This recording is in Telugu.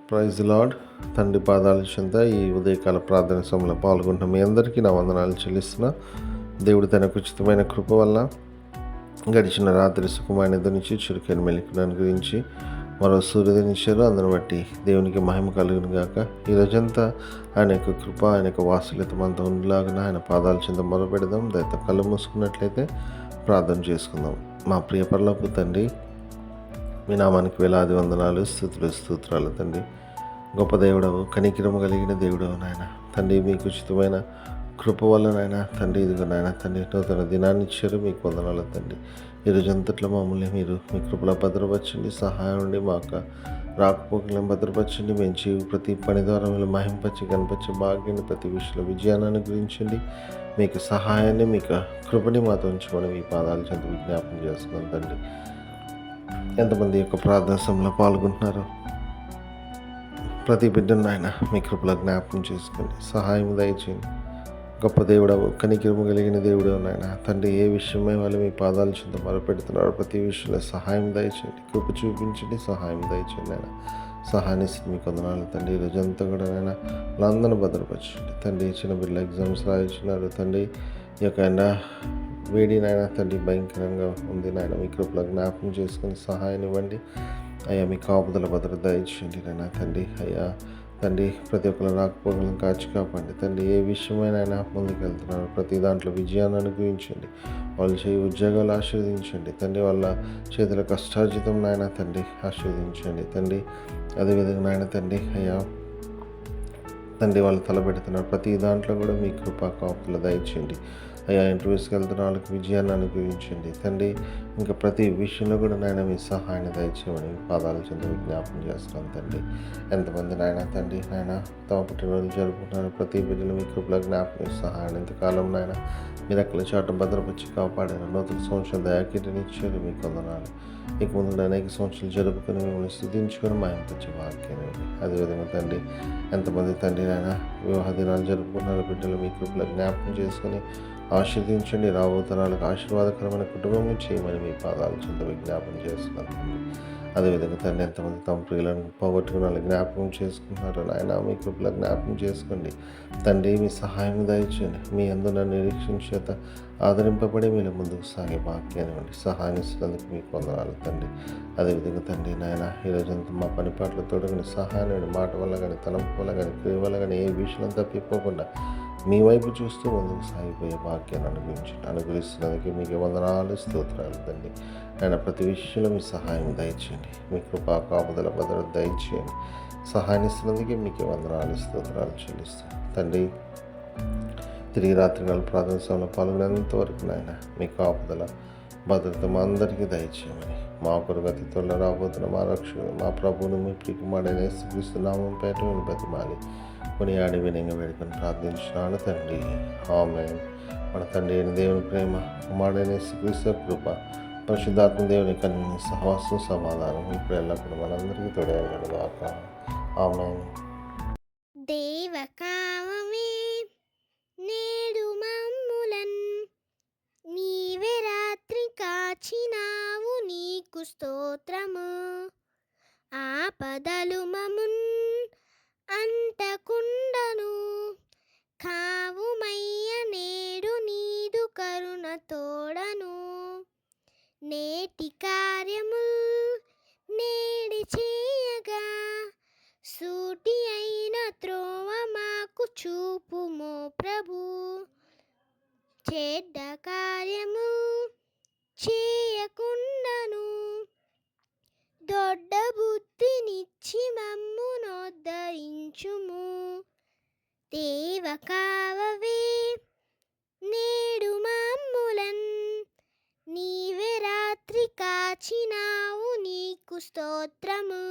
Praise lord. తండ్రి పాదాల చెంత ఈ ఉదయకాల ప్రార్థన సమయంలో పాల్గొంటున్న మీ అందరికీ నా వందనాలు చెల్లిస్తున్నా. దేవుడు తనకు ఉచితమైన కృప వల్ల గడిచిన రాత్రి సుఖమైన నుంచి చురుకైన మెలికను అనుగ్రహించి మరో సూర్యోదయించారు. అందరిని బట్టి దేవునికి మహిమ కలుగును గాక. ఈ రోజంతా ఆయన యొక్క కృప, ఆయన యొక్క వాత్సల్యత మనతో ఉండేలాగా ఆయన పాదాల చెంత మొదలుపెడదాం. దయతో కళ్ళు మూసుకున్నట్లయితే ప్రార్థన చేసుకుందాం. మా ప్రియ పరలోకపు తండ్రి, మీ నామానికి వేలాది వందనాలు, స్తోత్రాలు తండ్రి. గొప్ప దేవుడవు, కనికిరము కలిగిన దేవుడవు నాయన తండ్రి. మీకు ఉచితమైన కృప వల్ల నాయన తండ్రి, ఇదిగో నాయన తండ్రి నూతన దినాన్ని ఇచ్చారు. మీకు వందనాలు తండ్రి. ఈరోజు అంతట్లో మమ్మల్ని మీరు మీ కృపలో భద్రపరచండి. సహాయం ఉండి మా యొక్క రాకపోకలను భద్రపరచండి. మేము జీవి ప్రతి పని ద్వారా మీరు మహింపచ్చి కనిపించే భాగ్యాన్ని, ప్రతి విషయంలో విజయాన్ని అనుగ్రహించండి. మీకు సహాయాన్ని, మీకు కృపని మాతో ఉంచమని మీ పాదాల చెంత విజ్ఞాపన చేస్తున్నాం తండ్రి. ఎంతమంది యొక్క ప్రార్థన సమయంలో పాల్గొంటున్నారో ప్రతి బిడ్డను ఆయన మీ కృపలో జ్ఞాపకం చేసుకోండి. సహాయం దయచేయండి. గొప్ప దేవుడవు, కనికిరము కలిగిన దేవుడవు నాయన తండ్రి. ఏ విషయమై వాళ్ళు మీ పాదాల చెంత మొరపెడుతున్నారు, ప్రతి విషయంలో సహాయం దయచేయండి. కృప చూపించండి, సహాయం దయచేయండి నాయన. సహాయాన్ని మీకు వందనాలు తండ్రి. ఈరోజు అంతా కూడా నాయన వాళ్ళందరినీ భద్రపరచండి తండ్రి. చిన్న బిడ్డల ఎగ్జామ్స్ రాయించినారు తండ్రి. ఈ యొక్క ఎండ వేడి నాయన తండ్రి భయంకరంగా ఉంది నాయన. మీ కృపలో జ్ఞాపకం చేసుకుని సహాయాన్ని ఇవ్వండి అయ్యా. మీ కాపుదల భద్రత దయచేయండి నాయన తండ్రి. అయ్యా తండ్రి, ప్రతి ఒక్కరు రాకపోగలను కాచి కాపండి తండ్రి. ఏ విషయమైనా ముందుకు వెళ్తున్నారు, ప్రతి దాంట్లో విజయాన్ని అనుగ్రహించండి. వాళ్ళు చేయి ఉద్యోగాలు ఆశీర్వదించండి తండ్రి. వాళ్ళ చేతుల కష్టార్జితం నాయన తండ్రి ఆశీర్వదించండి తండ్రి. అదేవిధంగా నాయన తండ్రి అయ్యా తండ్రి, వాళ్ళు తలపెడుతున్నారు ప్రతి దాంట్లో కూడా మీ కృపా కాపుదల దయచేయండి అయ్యా. ఇంటర్వ్యూస్కి వెళ్తున్న వాళ్ళకి విజయాన్ని అనుగ్రహించండి తండ్రి. ఇంకా ప్రతి విషయంలో కూడా నాయన మీ సహాయాన్ని దయచేయమని పాదాల చెంత విజ్ఞాపన చేస్తున్నాను తండ్రి. ఎంతమంది నాయన తండ్రి నాయన తమ పుట్టినరోజు జరుపుకుంటున్నారు, ప్రతి బిడ్డలు మీ కృపలో జ్ఞాపకం సహాయాన్ని ఎంతకాలం నాయన మీరు అక్కడ చాట భద్రపరిచి కాపాడారు. నూతన సంవత్సరం దయాకీటిని ఇచ్చారు. మీకు వందనాలు. ఇక ముందు అనేక సంవత్సరాలు జరుపుకొని మిమ్మల్ని స్థుతించుకొని మాయంపరిచే వాక్యాన్ని. అదేవిధంగా తండ్రి, ఎంతమంది తండ్రి నాయన వివాహ దినాలు జరుపుకుంటున్నారు, బిడ్డలు మీ కృపలో జ్ఞాపకం చేసుకొని ఆశీర్వదించండి. రాబో తరాలకు ఆశీర్వాదకరమైన కుటుంబం చేయమని మీ పాదాలు చెంత విజ్ఞాపన చేస్తున్నాను తండ్రి. అదేవిధంగా తండ్రి, ఎంతమంది తమ ప్రియులను పోగొట్టుకుని వాళ్ళు జ్ఞాపకం చేసుకుంటున్నారు నాయన. మీ కృపలో జ్ఞాపకం చేసుకోండి తండ్రి. మీ సహాయం దయచేయండి. మీ అందున నిరీక్షణ చేత ఆదరింపబడి మీరు ముందుకు సాగే భాగ్యాన్ని ఇవ్వండి. సహాయం ఇస్తున్నందుకు మీకు వందనాలు తండ్రి. అదేవిధంగా తండ్రి నాయన ఈరోజంతా మా పని పాటలతో కానీ సహాయం మాట వల్ల కానీ తలంపు వల్ల కానీ క్రియ వల్ల కానీ ఏ విషయం తప్పిపోకుండా మీ వైపు చూస్తూ ముందుకు సాగిపోయే భాగ్యాన్ని అనుగ్రహిస్తున్నందుకు మీకు వందనాలు, స్తోత్రాలు తండ్రి. ఆయన ప్రతి విషయంలో మీ సహాయం దయచేయండి. మీ కృపా కాపుదల భద్రత దయచేయండి. సహాయం ఇస్తున్నందుకే మీకు వందనాలు, స్తోత్రాలు చెల్లిస్తాను తండ్రి. తిరిగి రాత్రికాల ప్రార్థన సమయంలో పాల్గొనేంత వరకు నాయన మీ కాపుదల భద్రత మా అందరికీ దయచేయమని మా కొరకు అతి త్వరలో రాబోతున్న మా రక్షకుడు మా ప్రభువును మీ ప్రియకుమారుడైన యేసుక్రీస్తు నామం పేట బతిమాలి కొని ఆడి వినంగా వేడుకొని ప్రార్థించినాను తండ్రి. ఆమేన్. మన తండ్రి అయిన దేవుని ప్రేమ, కుమారుడైన యేసుక్రీస్తు కృప, పరిశుద్ధాత్మ దేవుని కన్య సహవాసం సమాధానం ఇప్పుడు ఎల్లప్పుడు మనందరికీ తోడేయగలడు గాక. ఆమేన్. దేవకామమే నేడు మమ్ములన్ నీవే రాత్రి కాచినావు, నీకు స్తోత్రము. ఆపదలు మమున్ అంటకుండను కావుమయ్య, నేడు నీదు కరుణ తోడను. నేటి కార్యముల్ నేడి చేయగా సూటి అయిన త్రోవ మాకు చూపుమో ప్రభు. చెడ్డ కార్యము చేయకుండాను దొడ్డ బుద్ధినిచ్చి మమ్ము నోద్ధరించుము. దేవ కావవే నేడు మమ్ములన్ నీవే రాత్రి కాచినావు, నీకు స్తోత్రము.